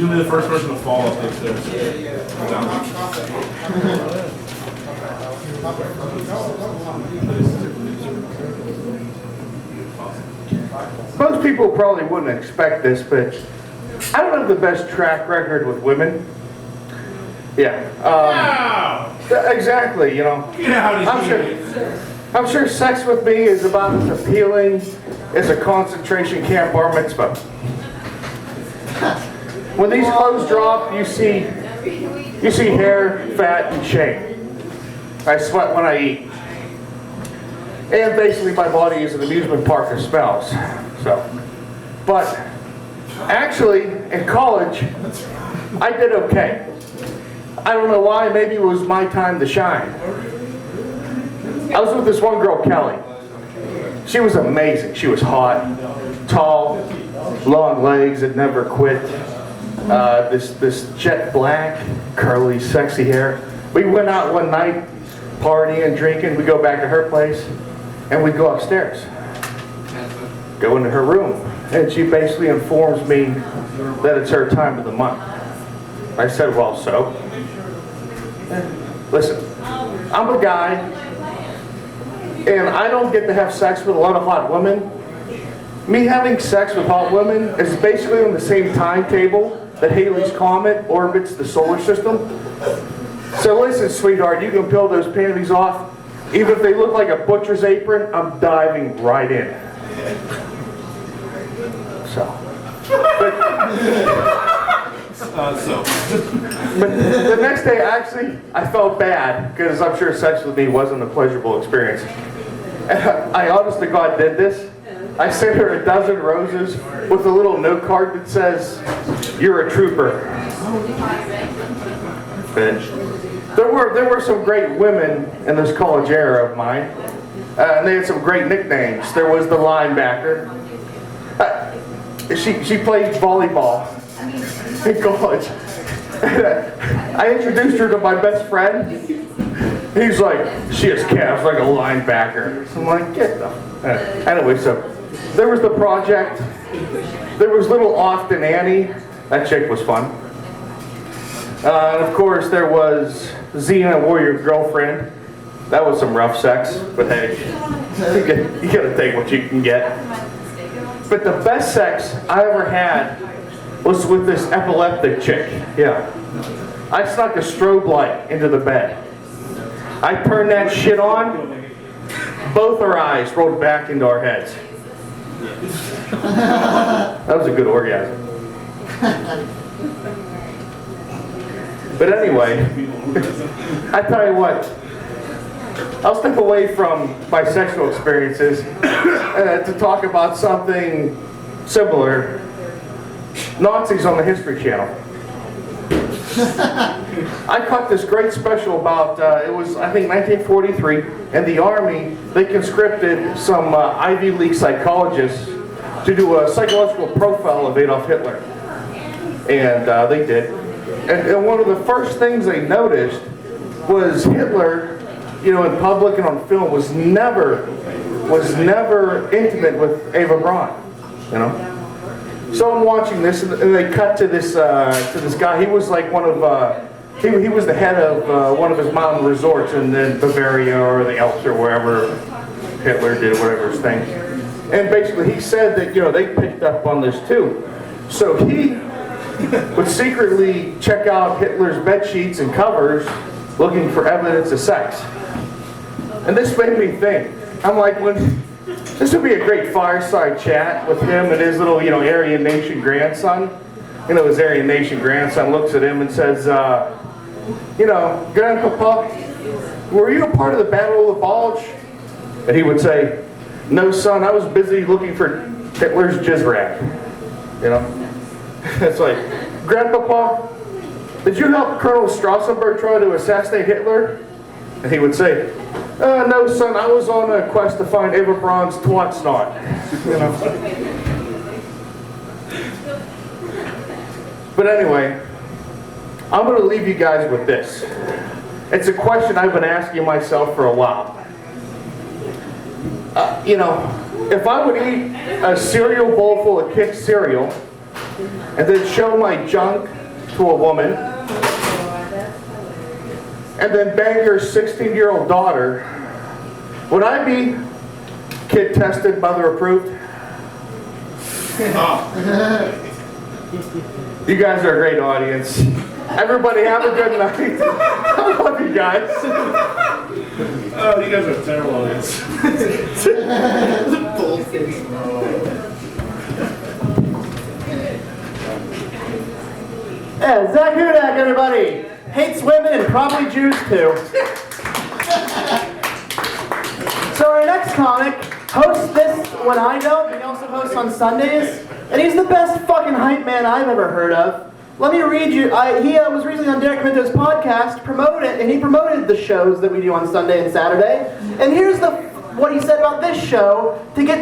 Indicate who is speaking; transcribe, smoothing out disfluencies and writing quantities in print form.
Speaker 1: gonna be the first person to fall up those stairs.
Speaker 2: Most people probably wouldn't expect this, but I don't have the best track record with women. Yeah. Exactly, you know. I'm sure sex with me is about as appealing as a concentration camp bar mitzvah. When these clothes drop, you see hair, fat, and shame. I sweat when I eat. And basically my body is an amusement park of smells. But actually, in college, I did okay. I don't know why, maybe it was my time to shine. I was with this one girl, Kelly. She was amazing. She was hot, tall, long legs that never quit. This jet black, curly, sexy hair. We went out one night, partying, drinking. We go back to her place, and we go upstairs. Go into her room, and she basically informs me that it's her time of the month. I said, well, so? Listen, I'm a guy, and I don't get to have sex with a lot of hot women. Me having sex with hot women is basically on the same timetable that Halley's Comet orbits the solar system. So listen, sweetheart, you can peel those panties off. Even if they look like a butcher's apron, I'm diving right in. But the next day, actually, I felt bad because I'm sure sex with me wasn't a pleasurable experience. And I honest to God did this. I sent her a dozen roses with a little note card that says, "You're a trooper." There were some great women in this college era of mine, and they had some great nicknames. There was the linebacker. She played volleyball in college. I introduced her to my best friend. He's like, she has calves like a linebacker. So I'm like, get the... Anyway, so there was the project. There was little Austin Annie. That chick was fun. And of course, there was Xena, Warrior Girlfriend. That was some rough sex, but hey, you gotta take what you can get. But the best sex I ever had was with this epileptic chick. Yeah. I snuck a strobe light into the bed. I turned that shit on. Both our eyes rolled back into our heads. That was a good orgasm. But anyway, I tell you what, I'll step away from my sexual experiences to talk about something similar. Nazis on the History Channel. I caught this great special about, it was I think 1943, and the Army, they conscripted some Ivy League psychologists to do a psychological profile of Adolf Hitler. And they did. And one of the first things they noticed was Hitler, you know, in public and on film, was never intimate with Eva Braun, you know. So I'm watching this, and they cut to this guy. He was like one of he was the head of one of his mountain resorts in Bavaria or the Alps or wherever Hitler did whatever his thing. And basically, he said that, you know, they picked up on this too. So he would secretly check out Hitler's bed sheets and covers, looking for evidence of sex. And this made me think. I'm like, this would be a great fireside chat with him and his little, you know, Aryan Nation grandson. You know, his Aryan Nation grandson looks at him and says, you know, Grandpapa, were you a part of the Battle of the Bulge? And he would say, no, son, I was busy looking for Hitler's jizz rag. You know? It's like, Grandpapa, did you help Colonel Strassenberg try to assassinate Hitler? And he would say, no, son, I was on a quest to find Eva Braun's twat snot. You know? But anyway, I'm going to leave you guys with this. It's a question I've been asking myself for a while. You know, if I would eat a cereal bowl full of Kix cereal and then show my junk to a woman and then bang your 16-year-old daughter, would I be kid tested, mother approved? You guys are a great audience. Everybody have a good night. I love you guys.
Speaker 1: Oh, you guys are a terrible audience.
Speaker 3: Yeah, Zach Hudak, everybody. Hates women and probably Jews too. So our next comic hosts this when I don't, but he also hosts on Sundays. And he's the best fucking hype man I've ever heard of. Let me read you. He was recently on Derek Minto's podcast, and he promoted the shows that we do on Sunday and Saturday. And here's what he said about this show to get